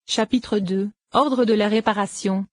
Chapitre 2, Ordre de la réparation.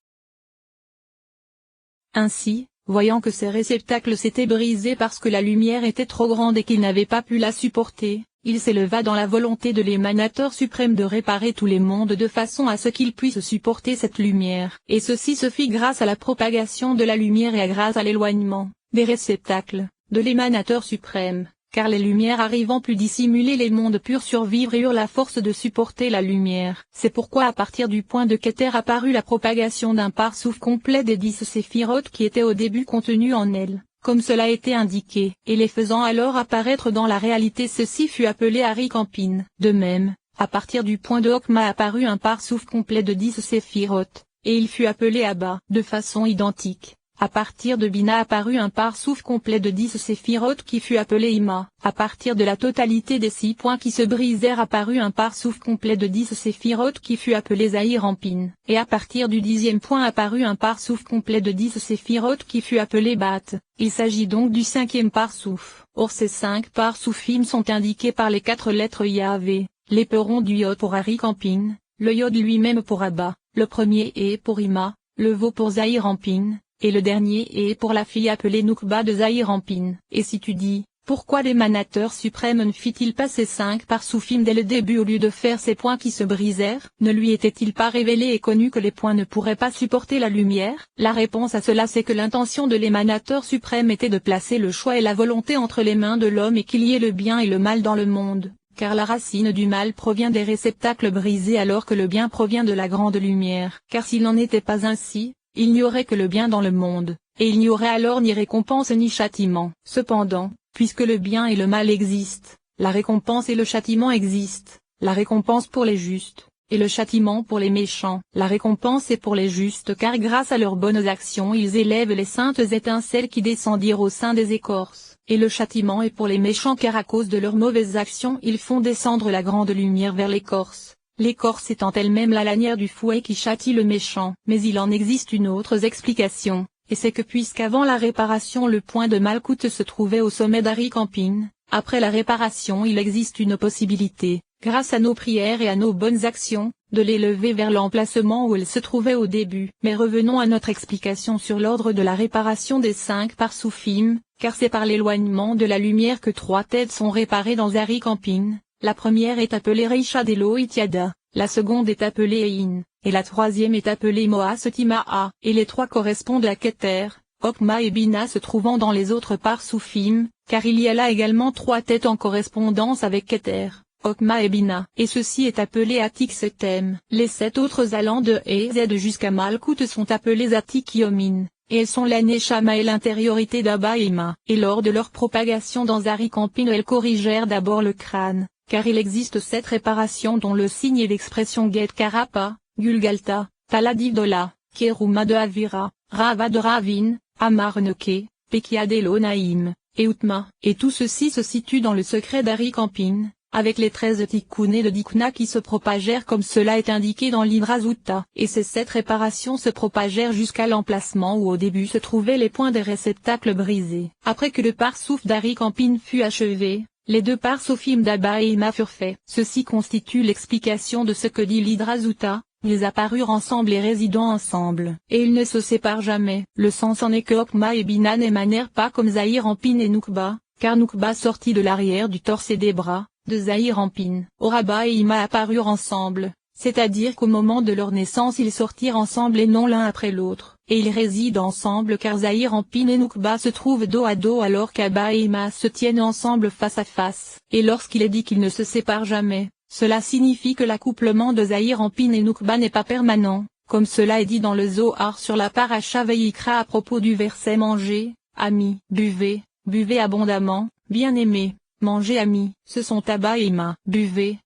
Ainsi, voyant que ces réceptacles s'étaient brisés parce que la lumière était trop grande et qu'il n'avait pas pu la supporter, il s'éleva dans la volonté de l'Émanateur suprême de réparer tous les mondes de façon à ce qu'ils puissent supporter cette lumière. Et ceci se fit grâce à la propagation de la lumière et à grâce à l'éloignement des réceptacles de l'Émanateur suprême. Car les lumières arrivant plus dissimuler les mondes purent survivre et eurent la force de supporter la lumière. C'est pourquoi à partir du point de Keter apparut la propagation d'un Parsouf complet des 10 séphirotes qui étaient au début contenus en elles, comme cela était indiqué, et les faisant alors apparaître dans la réalité ceci fut appelé Arikampin. De même, à partir du point de Okma apparut un Parsouf complet de 10 séphirotes, et il fut appelé Abba. De façon identique. À partir de Bina apparut un Parsouf complet de 10 séphirotes qui fut appelé Ima. À partir de la totalité des 6 points qui se brisèrent apparut un Parsouf complet de 10 séphirotes qui fut appelé Zahir-Ampin. Et à partir du 10e point apparut un Parsouf complet de 10 séphirotes qui fut appelé Bat. Il s'agit donc du 5e Parsouf. Or ces 5 Parsoufim sont indiqués par les 4 lettres Yahvé, l'éperon du Yod pour Arikampin, le Yod lui-même pour Abba, le premier est pour Ima, le Vav pour Zahir-Ampin, et le dernier est pour la fille appelée Noukba de Zahir-Ampin. Et si tu dis, pourquoi l'Émanateur suprême ne fit-il pas ces 5 Parsoufim dès le début au lieu de faire ces points qui se brisèrent? Ne lui était-il pas révélé et connu que les points ne pourraient pas supporter la lumière? La réponse à cela c'est que l'intention de l'Émanateur suprême était de placer le choix et la volonté entre les mains de l'homme et qu'il y ait le bien et le mal dans le monde, car la racine du mal provient des réceptacles brisés alors que le bien provient de la grande lumière. Car s'il n'en était pas ainsi, il n'y aurait que le bien dans le monde, et il n'y aurait alors ni récompense ni châtiment. Cependant, puisque le bien et le mal existent, la récompense et le châtiment existent, la récompense pour les justes, et le châtiment pour les méchants. La récompense est pour les justes car grâce à leurs bonnes actions ils élèvent les saintes étincelles qui descendirent au sein des écorces, et le châtiment est pour les méchants car à cause de leurs mauvaises actions ils font descendre la grande lumière vers l'écorce. L'écorce étant elle-même la lanière du fouet qui châtie le méchant. Mais il en existe une autre explication, et c'est que puisqu'avant la réparation le point de Malkout se trouvait au sommet d'Arikampin, après la réparation il existe une possibilité, grâce à nos prières et à nos bonnes actions, de l'élever vers l'emplacement où elle se trouvait au début. Mais revenons à notre explication sur l'ordre de la réparation des 5 Parsoufim, car c'est par l'éloignement de la lumière que 3 têtes sont réparées dans Arikampin. La première est appelée Reisha d'Eloïtiada, la seconde est appelée Ein, et la troisième est appelée Moasotimaa, et les 3 correspondent à Keter, Okma et Bina se trouvant dans les autres Parsoufim, car il y a là également 3 têtes en correspondance avec Keter, Okma et Bina. Et ceci est appelé Atik Setem. Les 7 autres allant de Ez jusqu'à Malkout sont appelés Atik Yomin, et elles sont la Neshama et l'intériorité d'Abba et Ima. Et lors de leur propagation dans Arikampin elles corrigèrent d'abord le crâne. Car il existe 7 réparations dont le signe est l'expression Get Karapa, Gulgalta, Taladivdola, Keruma de Avira, Rava de Ravin, Amarneke, Pekia d'Elonaïm, et Utma. Et tout ceci se situe dans le secret d'Arikampin, avec les 13 tikkuné de Dikna qui se propagèrent comme cela est indiqué dans l'Idrazuta. Et ces 7 réparations se propagèrent jusqu'à l'emplacement où au début se trouvaient les points des réceptacles brisés. Après que le Parsouf d'Arikampin fut achevé, les 2 Parsoufim d'Abba et Ima furent faits. Ceci constitue l'explication de ce que dit l'Idrazuta, ils apparurent ensemble et résidant ensemble. Et ils ne se séparent jamais. Le sens en est que Okma et Bina n'émanèrent pas comme Zahir-Ampin et Noukba, car Noukba sortit de l'arrière du torse et des bras de Zahir-Ampin. Or Abba et Ima apparurent ensemble, c'est-à-dire qu'au moment de leur naissance ils sortirent ensemble et non l'un après l'autre. Et ils résident ensemble car Zahir-Ampin et Noukba se trouvent dos à dos alors qu'Abba et Ima se tiennent ensemble face à face. Et lorsqu'il est dit qu'ils ne se séparent jamais, cela signifie que l'accouplement de Zahir-Ampin et Noukba n'est pas permanent, comme cela est dit dans le Zohar sur la Paracha Vayikra à propos du verset mangez, amis, buvez abondamment, bien-aimés, mangez amis. Ce sont Abba et Ima, buvez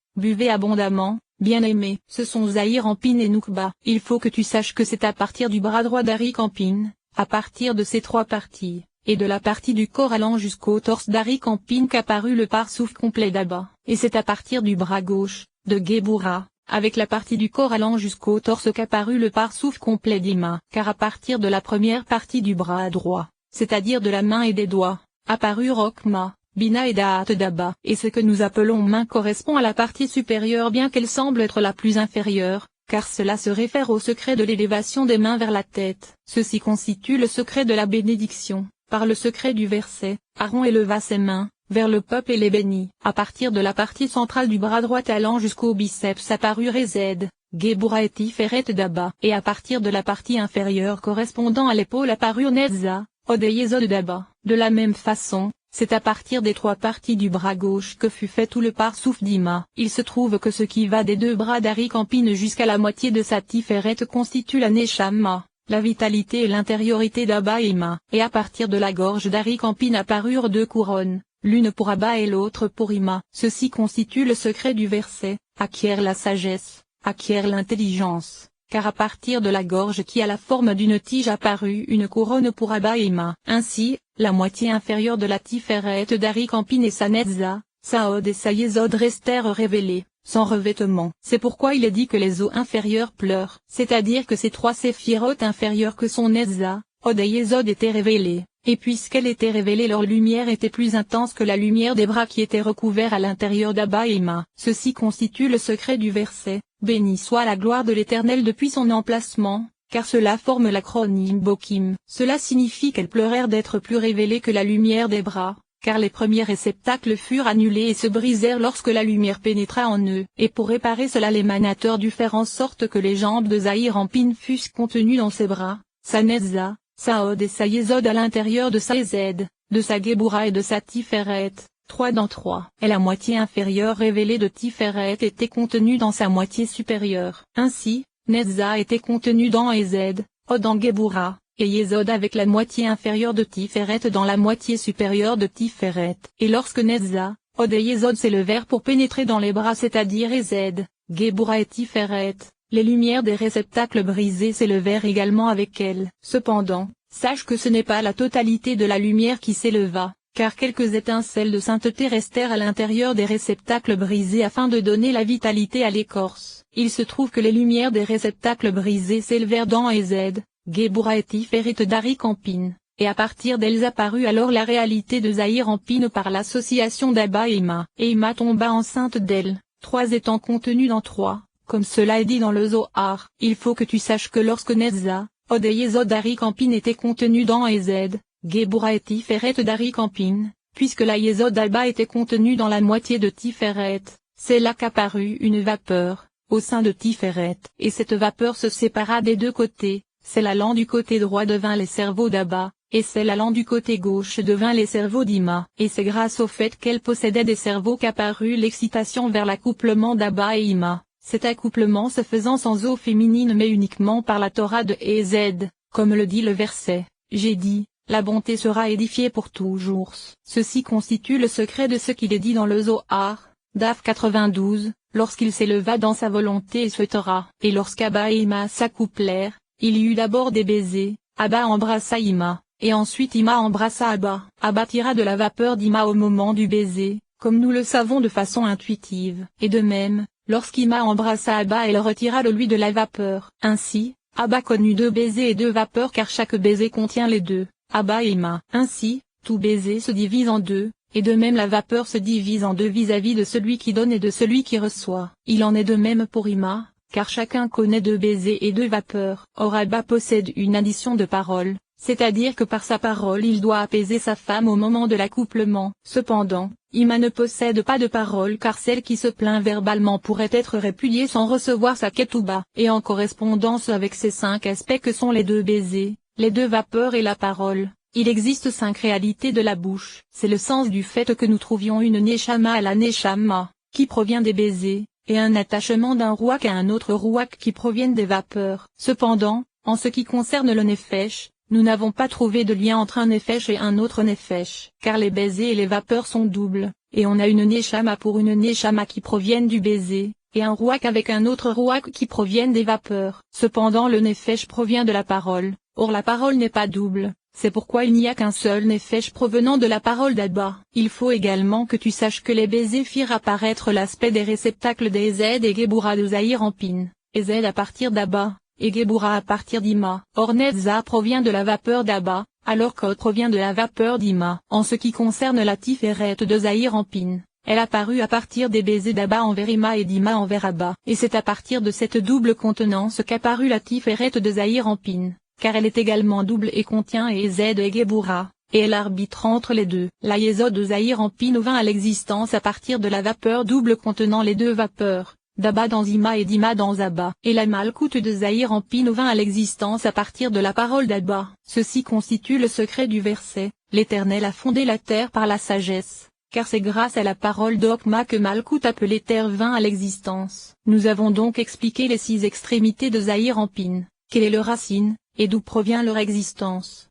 abondamment, bien-aimés, ce sont Zahir-Ampin et Noukba. Il faut que tu saches que c'est à partir du bras droit d'Arikampin, à partir de ces 3 parties, et de la partie du corps allant jusqu'au torse d'Arikampin qu'apparut le Parsouf complet d'Abba. Et c'est à partir du bras gauche, de Gebura, avec la partie du corps allant jusqu'au torse qu'apparut le Parsouf complet d'Ima. Car à partir de la première partie du bras droit, c'est-à-dire de la main et des doigts, apparurent Okma, Bina et Da'at d'Abba. Et ce que nous appelons main correspond à la partie supérieure bien qu'elle semble être la plus inférieure, car cela se réfère au secret de l'élévation des mains vers la tête. Ceci constitue le secret de la bénédiction. Par le secret du verset, Aaron éleva ses mains vers le peuple et les bénit. À partir de la partie centrale du bras droit allant jusqu'au biceps apparut Rezed, Gebura et Tiferet d'Abba. Et à partir de la partie inférieure correspondant à l'épaule apparut Netza, Od et Yesod d'Abba. De la même façon, c'est à partir des trois parties du bras gauche que fut fait tout le parsouf d'Ima. Il se trouve que ce qui va des deux bras d'Arikampine jusqu'à la moitié de sa Tiferet constitue la Neshama, la vitalité et l'intériorité d'Abba et Ima. Et à partir de la gorge d'Arikampine apparurent deux couronnes, l'une pour Abba et l'autre pour Ima. Ceci constitue le secret du verset, acquiert la sagesse, acquiert l'intelligence. Car à partir de la gorge qui a la forme d'une tige apparut une couronne pour Abba et Ima. Ainsi, la moitié inférieure de la Tiferet d'Arikampine et sa Netza, sa Od et sa Yesod restèrent révélées, sans revêtement. C'est pourquoi il est dit que les os inférieurs pleurent, c'est-à-dire que ces trois séphirotes inférieures que sont Netza, Od et Yesod étaient révélées, et puisqu'elles étaient révélées leur lumière était plus intense que la lumière des bras qui étaient recouverts à l'intérieur d'Abba et Ima. Ceci constitue le secret du verset. Béni soit la gloire de l'Éternel depuis son emplacement, car cela forme l'acronyme Bokim. Cela signifie qu'elles pleurèrent d'être plus révélées que la lumière des bras, car les premiers réceptacles furent annulés et se brisèrent lorsque la lumière pénétra en eux. Et pour réparer cela l'émanateur dut faire en sorte que les jambes de Zahir-Ampine fussent contenues dans ses bras, sa Netza, sa Od et sa Yesod à l'intérieur de sa Ezed, de sa Gebura et de sa Tiferet. 3 dans 3. Et la moitié inférieure révélée de Tiferet était contenue dans sa moitié supérieure. Ainsi, Netza était contenue dans Ezed, Od en Gebura, et Yesod avec la moitié inférieure de Tiferet dans la moitié supérieure de Tiferet. Et lorsque Netza, Od et Yesod s'élevèrent pour pénétrer dans les bras c'est-à-dire Ezed, Gebura et Tiferet, les lumières des réceptacles brisés s'élevèrent également avec elles. Cependant, sache que ce n'est pas la totalité de la lumière qui s'éleva, car quelques étincelles de sainteté restèrent à l'intérieur des réceptacles brisés afin de donner la vitalité à l'écorce. Il se trouve que les lumières des réceptacles brisés s'élevèrent dans Ezed, Gebura et Tiferet d'Arikampine, et à partir d'elles apparut alors la réalité de Zahir-Ampine par l'association d'Abba et Ima. Et Ima tomba enceinte d'elle, 3 étant contenues dans 3, comme cela est dit dans le Zohar. Il faut que tu saches que lorsque Netza, Od et Yesod d'Arikampine étaient contenus dans Ezed, Gebura et Tiferet d'Arikampine, puisque la Yesod d'Abba était contenue dans la moitié de Tiferet, c'est là qu'apparut une vapeur, au sein de Tiferet. Et cette vapeur se sépara des deux côtés, celle allant du côté droit devint les cerveaux d'Abba, et celle allant du côté gauche devint les cerveaux d'Ima. Et c'est grâce au fait qu'elle possédait des cerveaux qu'apparut l'excitation vers l'accouplement d'Abba et Ima. Cet accouplement se faisant sans eau féminine mais uniquement par la Torah de Ezed, comme le dit le verset, j'ai dit, la bonté sera édifiée pour toujours. Ceci constitue le secret de ce qu'il est dit dans le Zohar, Daf 92, lorsqu'il s'éleva dans sa volonté et souhaitera. Et lorsqu'Abba et Ima s'accouplèrent, il y eut d'abord des baisers, Abba embrassa Ima, et ensuite Ima embrassa Abba. Abba tira de la vapeur d'Ima au moment du baiser, comme nous le savons de façon intuitive. Et de même, lorsqu'Ima embrassa Abba elle retira de lui de la vapeur. Ainsi, Abba connut 2 baisers et 2 vapeurs car chaque baiser contient les deux, Abba et Ima. Ainsi, tout baiser se divise en 2, et de même la vapeur se divise en 2 vis-à-vis de celui qui donne et de celui qui reçoit. Il en est de même pour Ima, car chacun connaît 2 baisers et 2 vapeurs. Or Abba possède une addition de paroles, c'est-à-dire que par sa parole il doit apaiser sa femme au moment de l'accouplement. Cependant, Ima ne possède pas de parole car celle qui se plaint verbalement pourrait être répudiée sans recevoir sa ketouba. Et en correspondance avec ces 5 aspects que sont les 2 baisers, les 2 vapeurs et la parole, il existe 5 réalités de la bouche. C'est le sens du fait que nous trouvions une neshama à la neshama, qui provient des baisers, et un attachement d'un rouak à un autre rouak qui proviennent des vapeurs. Cependant, en ce qui concerne le nefesh, nous n'avons pas trouvé de lien entre un nefesh et un autre nefesh, car les baisers et les vapeurs sont doubles, et on a une neshama pour une neshama qui proviennent du baiser, et un rouak avec un autre rouak qui proviennent des vapeurs. Cependant le nefesh provient de la parole, or la parole n'est pas double, c'est pourquoi il n'y a qu'un seul nefesh provenant de la parole d'Abba. Il faut également que tu saches que les baisers firent apparaître l'aspect des réceptacles des Ezed et Gebura de Zahir-Ampine, Ezed à partir d'Abba, et Gebura à partir d'Ima. Or Netza provient de la vapeur d'Abba, alors qu'Od provient de la vapeur d'Ima. En ce qui concerne la Tiferet de Zahir-Ampine, Elle apparut à partir des baisers d'Abba envers Ima et d'Ima envers Abba. Et c'est à partir de cette double contenance qu'apparut la Tiferet de Zahir Anpin, car elle est également double et contient Ezed et Gebura, et elle arbitre entre les deux. La Yesod de Zahir Anpin vint à l'existence à partir de la vapeur double contenant les deux vapeurs, d'Abba dans Ima et d'Ima dans Abba. Et la Malkout de Zahir Anpin vint à l'existence à partir de la parole d'Abba. Ceci constitue le secret du verset, l'Éternel a fondé la terre par la sagesse. Car c'est grâce à la parole d'Okma que Malkout appelé terre vint à l'existence. Nous avons donc expliqué les 6 extrémités de Zahir Anpin, quelle est leur racine, et d'où provient leur existence.